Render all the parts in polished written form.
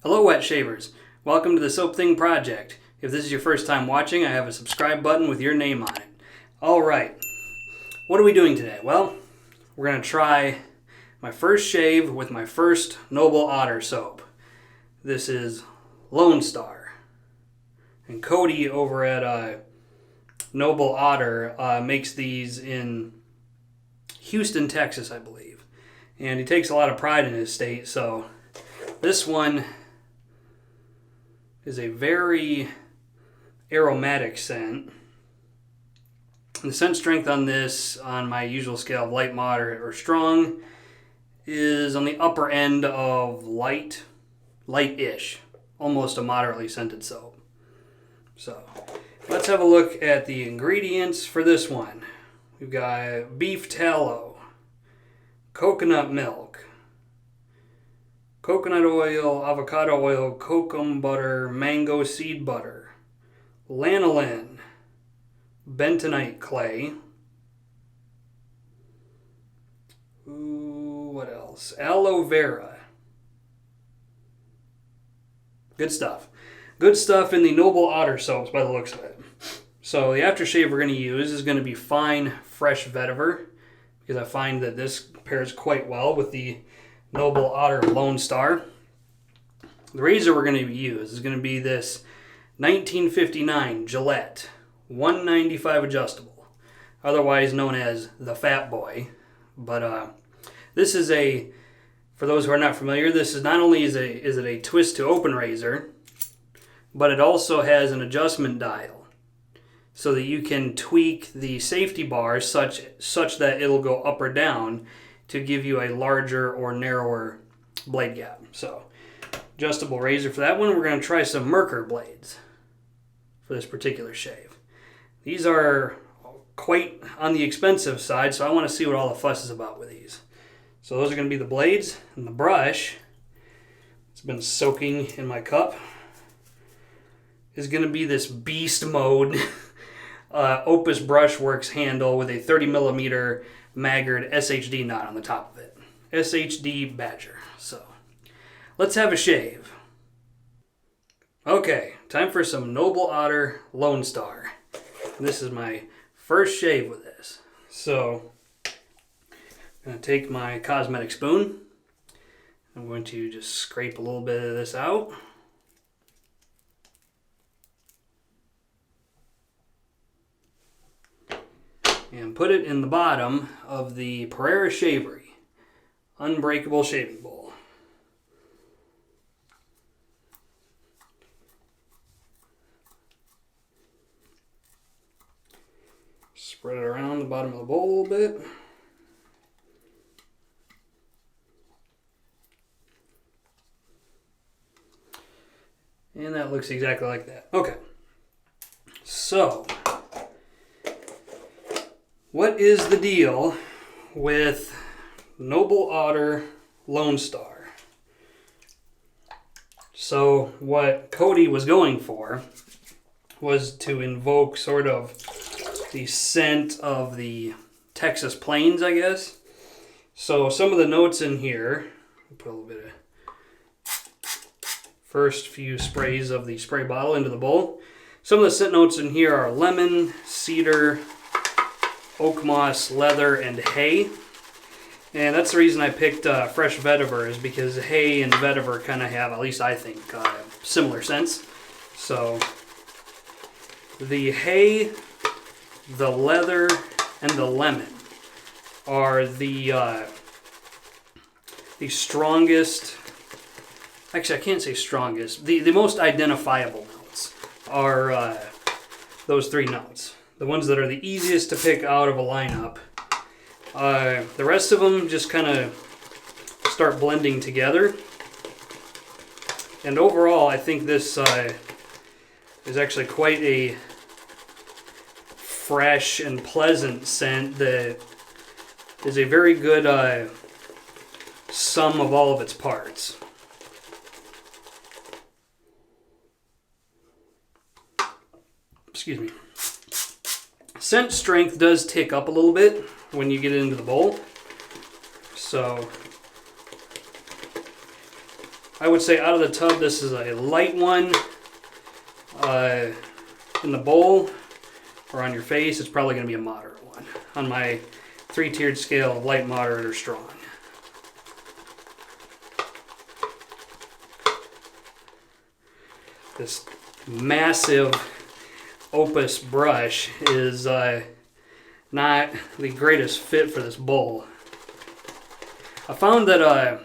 Hello wet shavers, welcome to the Soap Thing Project. If this is your first time watching, I have a subscribe button with your name on it. Alright, what are we doing today? Well, we're going to try my first shave with my first Noble Otter soap. This is Lonestar. And Cody over at Noble Otter makes these in Houston, Texas, I believe. And he takes a lot of pride in his state, so this one is a very aromatic scent. The scent strength on this, on my usual scale of light, moderate, or strong, is on the upper end of light-ish, almost a moderately scented soap. So, let's have a look at the ingredients for this one. We've got beef tallow, coconut milk, coconut oil, avocado oil, kokum butter, mango seed butter, lanolin, bentonite clay, what else? Aloe vera. Good stuff. Good stuff in the Noble Otter soaps by the looks of it. So the aftershave we're going to use is going to be fine, fresh vetiver, because I find that this pairs quite well with the Noble Otter Lonestar. The razor we're going to use is going to be this 1959 Gillette 195 adjustable, otherwise known as the Fatboy. But this is a, for those who are not familiar, this is not only is it a twist to open razor, but it also has an adjustment dial, so that you can tweak the safety bars such that it'll go up or down to give you a larger or narrower blade gap. So, adjustable razor for that one. We're going to try some Merkur blades for this particular shave. These are quite on the expensive side, so I want to see what all the fuss is about with these. So those are going to be the blades, and the brush, it's been soaking in my cup, is going to be this beast mode Opus Brushworks handle with a 30mm Maggard SHD knot on the top of it. SHD Badger. So, let's have a shave. Okay, time for some Noble Otter Lonestar. This is my first shave with this. So, I'm going to take my cosmetic spoon. I'm going to just scrape a little bit of this out. And put it in the bottom of the Pereira Shavery Unbreakable shaving bowl. Spread it around the bottom of the bowl a little bit. And that looks exactly like that. Okay. So, what is the deal with Noble Otter Lonestar? So what Cody was going for was to invoke sort of the scent of the Texas plains, I guess. So some of the notes in here, put a little bit of first few sprays of the spray bottle into the bowl. Some of the scent notes in here are lemon, cedar, oak moss, leather, and hay. And that's the reason I picked fresh vetiver, is because hay and vetiver kind of have, at least I think, similar scents. So the hay, the leather, and the lemon are the strongest, actually I can't say strongest, the most identifiable notes are those three notes. The ones that are the easiest to pick out of a lineup. The rest of them just kind of start blending together. And overall, I think this is actually quite a fresh and pleasant scent that is a very good sum of all of its parts. Excuse me. Scent strength does tick up a little bit when you get it into the bowl. So I would say out of the tub, this is a light one. In the bowl or on your face, it's probably going to be a moderate one on my 3-tiered scale of light, moderate, or strong. This massive Opus brush is not the greatest fit for this bowl. I found that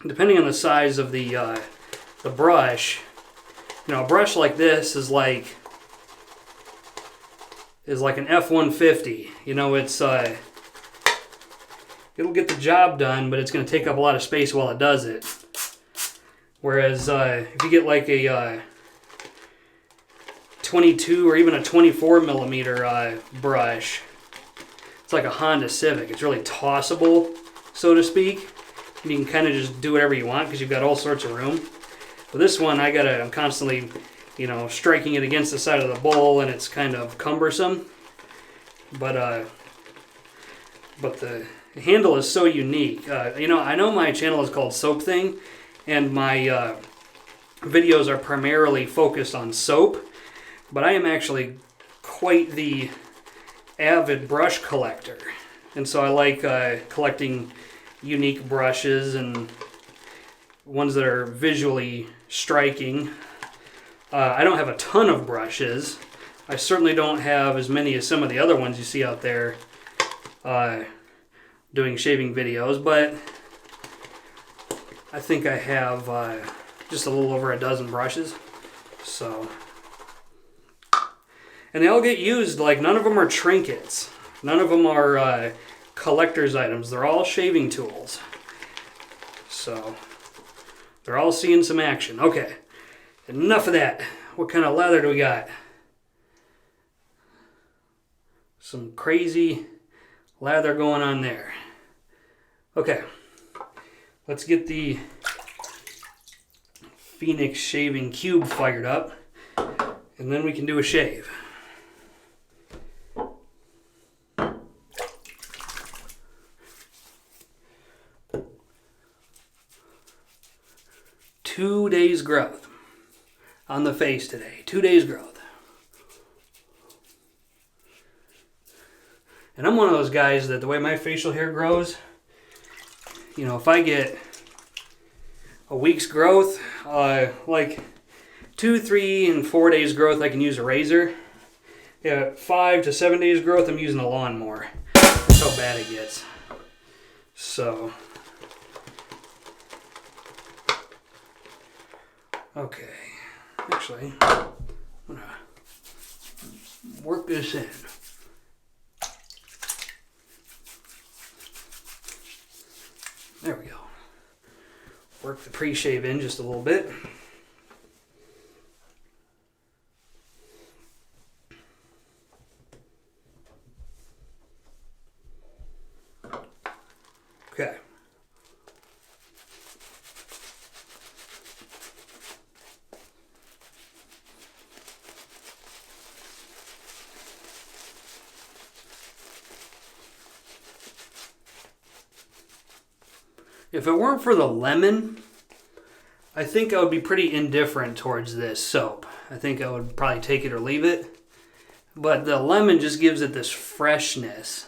depending on the size of the brush, you know, a brush like this is like an F-150. You know, it's it'll get the job done, but it's going to take up a lot of space while it does it. Whereas if you get like a 22 or even a 24 millimeter brush, it's like a Honda Civic. It's really tossable, so to speak. And you can kind of just do whatever you want because you've got all sorts of room. With this one, I'm constantly, you know, striking it against the side of the bowl, and it's kind of cumbersome. But the handle is so unique. You know, I know my channel is called Soap Thing, and my videos are primarily focused on soap, but I am actually quite the avid brush collector. And so I like collecting unique brushes and ones that are visually striking. I don't have a ton of brushes. I certainly don't have as many as some of the other ones you see out there doing shaving videos, but I think I have just a little over a dozen brushes. So, and they all get used. Like, none of them are trinkets. None of them are collector's items. They're all shaving tools. So they're all seeing some action. Okay, enough of that. What kind of lather do we got? Some crazy lather going on there. Okay, let's get the Phoenix shaving cube fired up, and then we can do a shave. Two days growth on the face today. 2 days growth. And I'm one of those guys that the way my facial hair grows, you know, if I get a week's growth, like 2, 3, and 4 days growth, I can use a razor. Yeah, 5 to 7 days growth, I'm using a lawnmower. That's how bad it gets. So, okay. Actually, I'm gonna work this in. There we go. Work the pre-shave in just a little bit. Okay. If it weren't for the lemon, I think I would be pretty indifferent towards this soap. I think I would probably take it or leave it. But the lemon just gives it this freshness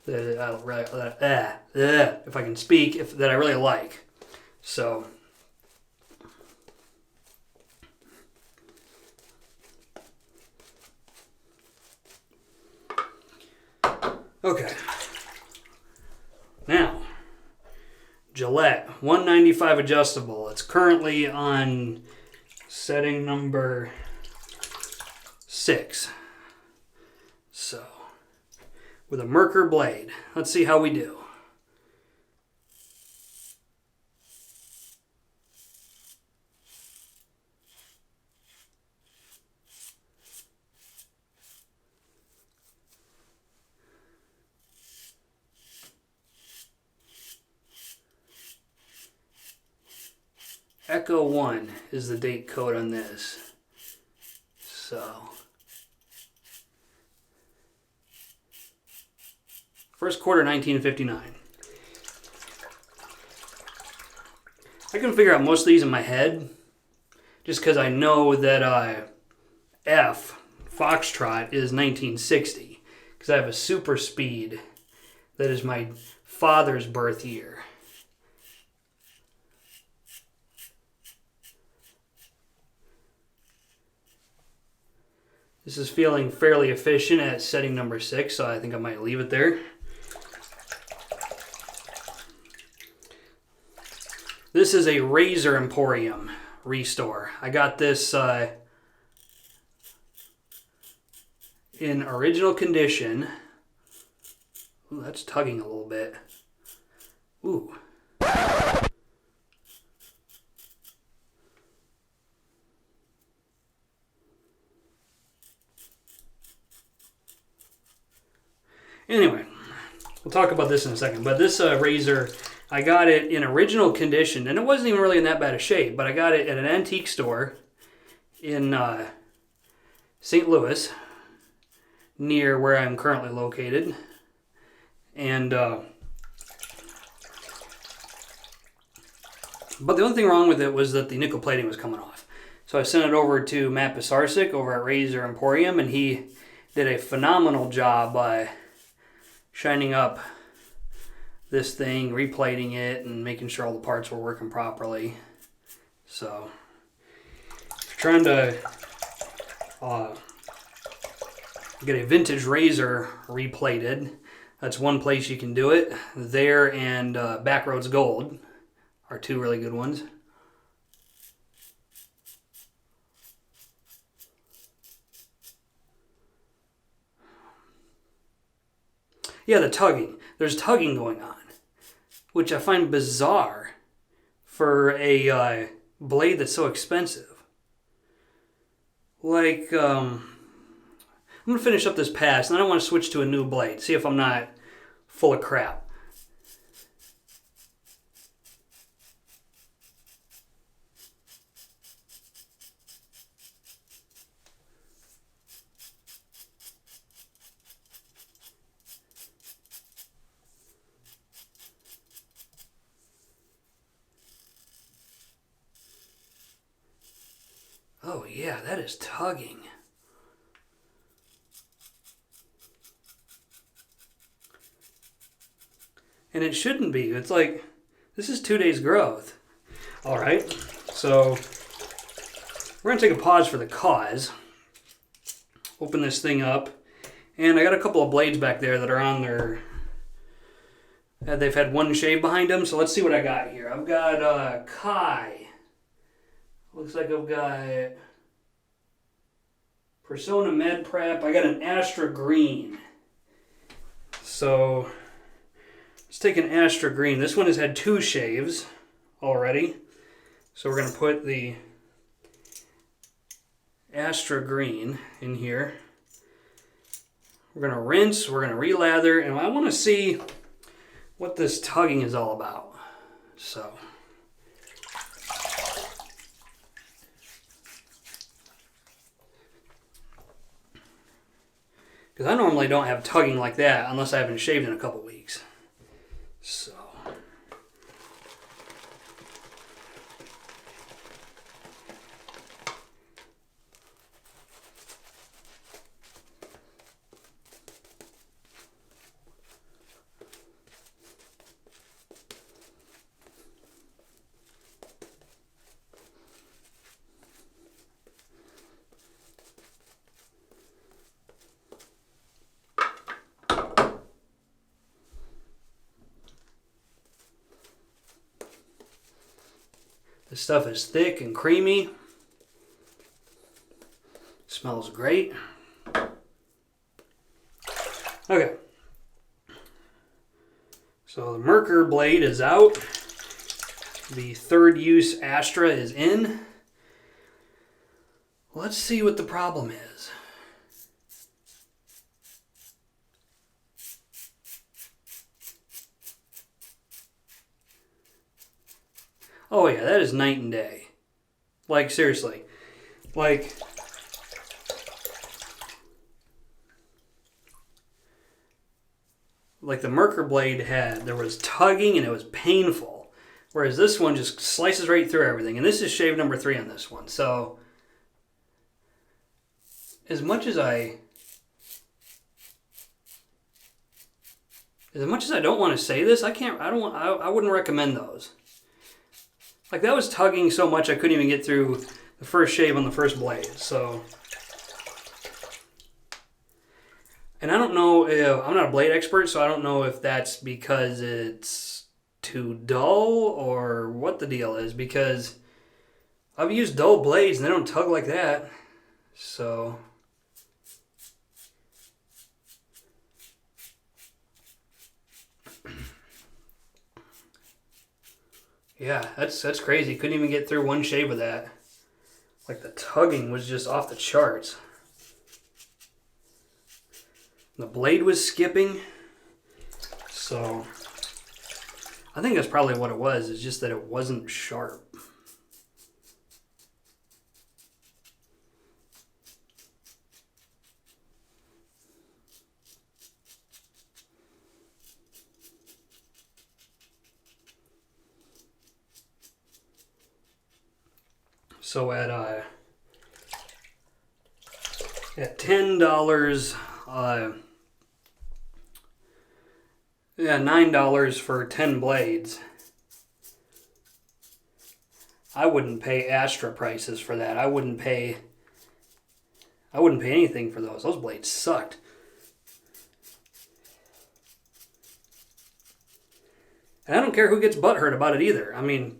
that if I can speak, that I really like. So, okay. Now, Gillette 195 adjustable. It's currently on setting number 6. So, with a Merkur blade. Let's see how we do. Echo 1 is the date code on this. So, first quarter 1959. I can figure out most of these in my head just because I know that F, Foxtrot, is 1960 because I have a super speed that is my father's birth year. This is feeling fairly efficient at setting number 6, so I think I might leave it there. This is a Razor Emporium Restore. I got this in original condition. Ooh, that's tugging a little bit. Ooh. Anyway, we'll talk about this in a second. But this razor, I got it in original condition, and it wasn't even really in that bad a shape, but I got it at an antique store in St. Louis, near where I'm currently located. And but the only thing wrong with it was that the nickel plating was coming off. So I sent it over to Matt Pisarcik over at Razor Emporium, and he did a phenomenal job by shining up this thing, replating it, and making sure all the parts were working properly. So if you're trying to get a vintage razor replated, that's one place you can do it. There and Backroads Gold are two really good ones. Yeah, the tugging. There's tugging going on, which I find bizarre for a blade that's so expensive. Like, I'm going to finish up this pass, and then I want to switch to a new blade, see if I'm not full of crap. Oh yeah, that is tugging. And it shouldn't be. It's like, this is 2 days growth. All right, so we're gonna take a pause for the cause. Open this thing up. And I got a couple of blades back there that are on their, they've had one shave behind them. So let's see what I got here. I've got Kai. Looks like I've got Persona Med Prep. I got an Astra Green. So let's take an Astra Green. This one has had 2 shaves already. So we're going to put the Astra Green in here. We're going to rinse, we're going to re-lather, and I want to see what this tugging is all about. So because I normally don't have tugging like that unless I haven't shaved in a couple weeks. So this stuff is thick and creamy. Smells great. Okay. So the Merkur blade is out. The third use Astra is in. Let's see what the problem is. Oh yeah, that is night and day. Like, seriously. Like, the Merkur blade there was tugging and it was painful. Whereas this one just slices right through everything. And this is shave number 3 on this one. So as much as I don't want to say this, I wouldn't recommend those. Like, that was tugging so much I couldn't even get through the first shave on the first blade. So, and I don't know if, I'm not a blade expert, so I don't know if that's because it's too dull or what the deal is, because I've used dull blades and they don't tug like that. So, yeah, that's crazy. Couldn't even get through one shave with that. Like, the tugging was just off the charts. The blade was skipping. So, I think that's probably what it was. It's just that it wasn't sharp. So at $10, $9 for 10 blades. I wouldn't pay Astra prices for that. I wouldn't pay anything for those. Those blades sucked. And I don't care who gets butthurt about it either. I mean,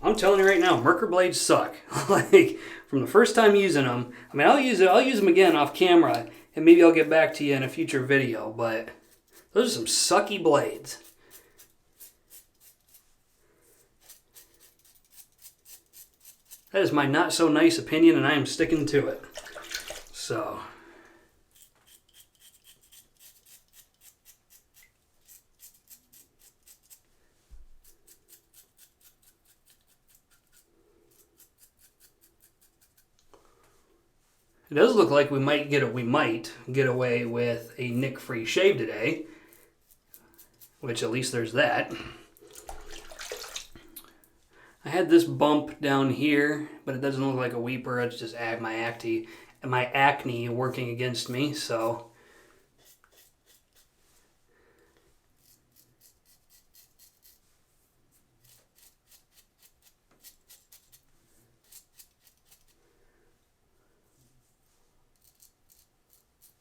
I'm telling you right now, Merkur blades suck. Like, from the first time using them, I mean, I'll use them again off camera, and maybe I'll get back to you in a future video, but those are some sucky blades. That is my not so nice opinion, and I am sticking to it. So, it does look like we might get away with a nick-free shave today, which at least there's that. I had this bump down here, but it doesn't look like a weeper. It's just my acne working against me. So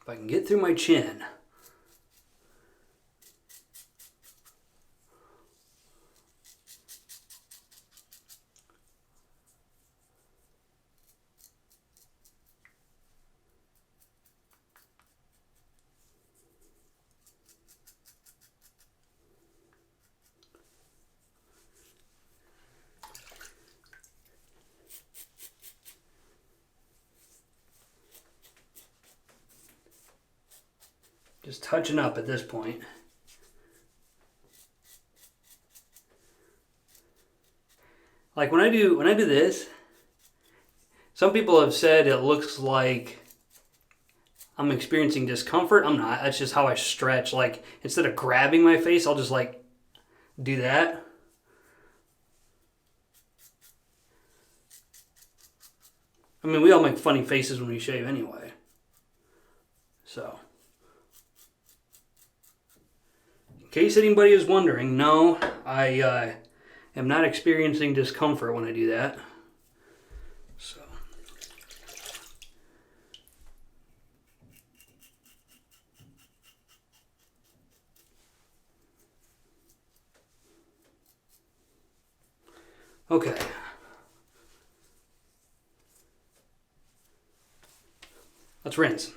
if I can get through my chin. Just touching up at this point. Like, when I do this, some people have said it looks like I'm experiencing discomfort. I'm not. That's just how I stretch. Like, instead of grabbing my face, I'll just like do that. I mean, we all make funny faces when we shave anyway. So, in case anybody is wondering, no, I am not experiencing discomfort when I do that. So, okay. Let's rinse.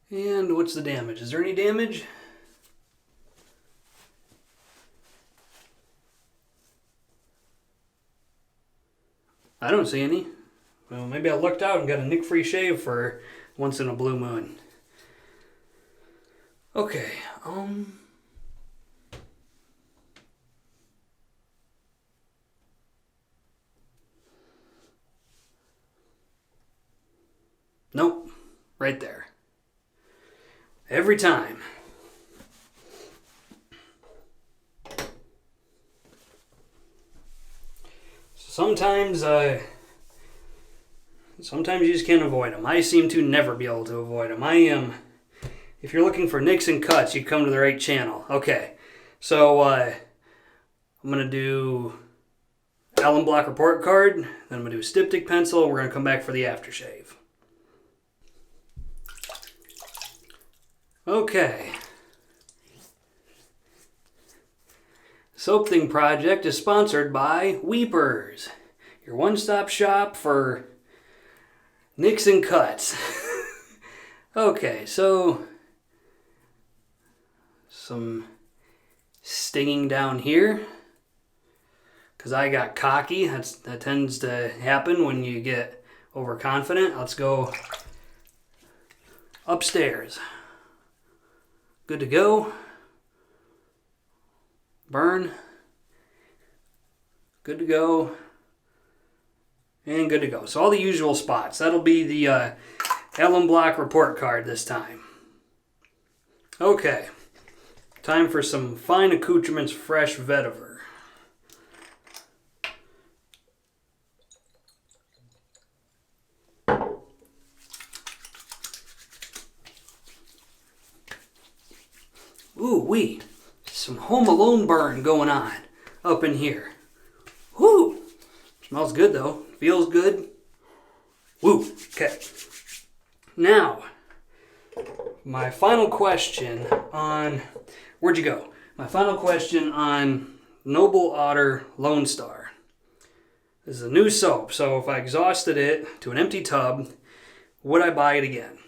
And what's the damage? Is there any damage? I don't see any. Well, maybe I lucked out and got a nick-free shave for once in a blue moon. Okay, Nope. Right there. Every time. Sometimes you just can't avoid them. I seem to never be able to avoid them. If you're looking for nicks and cuts, you come to the right channel. Okay, so I'm going to do Allen Block report card, then I'm going to do a styptic pencil, and we're going to come back for the aftershave. Okay. Soap Thing Project is sponsored by Weepers, your one-stop shop for nicks and cuts. Okay, so some stinging down here because I got cocky. That tends to happen when you get overconfident. Let's go upstairs. Good to go. Burn. Good to go. And good to go. So all the usual spots. That'll be the Allen Block report card this time. Okay. Time for some fine accoutrements fresh vetiver. Ooh wee. Some Home Alone burn going on up in here. Woo! Smells good though. Feels good. Woo! Okay. Now, my final question on... Where'd you go? My final question on Noble Otter Lonestar. This is a new soap, so if I exhausted it to an empty tub, would I buy it again?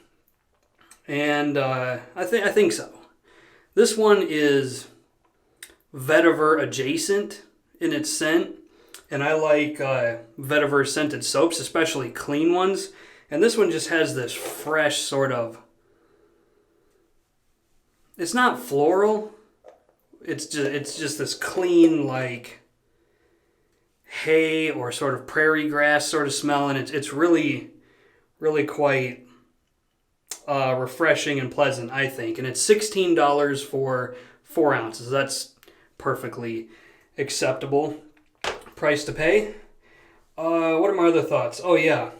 And I think so. This one is vetiver adjacent in its scent, and I like vetiver scented soaps, especially clean ones. And this one just has this fresh sort of... It's not floral. It's just this clean, like hay or sort of prairie grass sort of smell, and it's really, really quite refreshing and pleasant, I think. And it's $16 for 4 ounces. That's perfectly acceptable price to pay. What are my other thoughts? Oh yeah,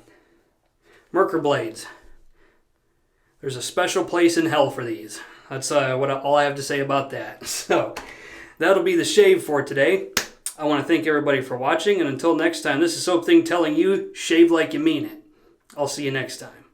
Merker blades. There's a special place in hell for these. That's all I have to say about that. So that'll be the shave for today. I want to thank everybody for watching, and until next time, this is Soap Thing telling you, shave like you mean it. I'll see you next time.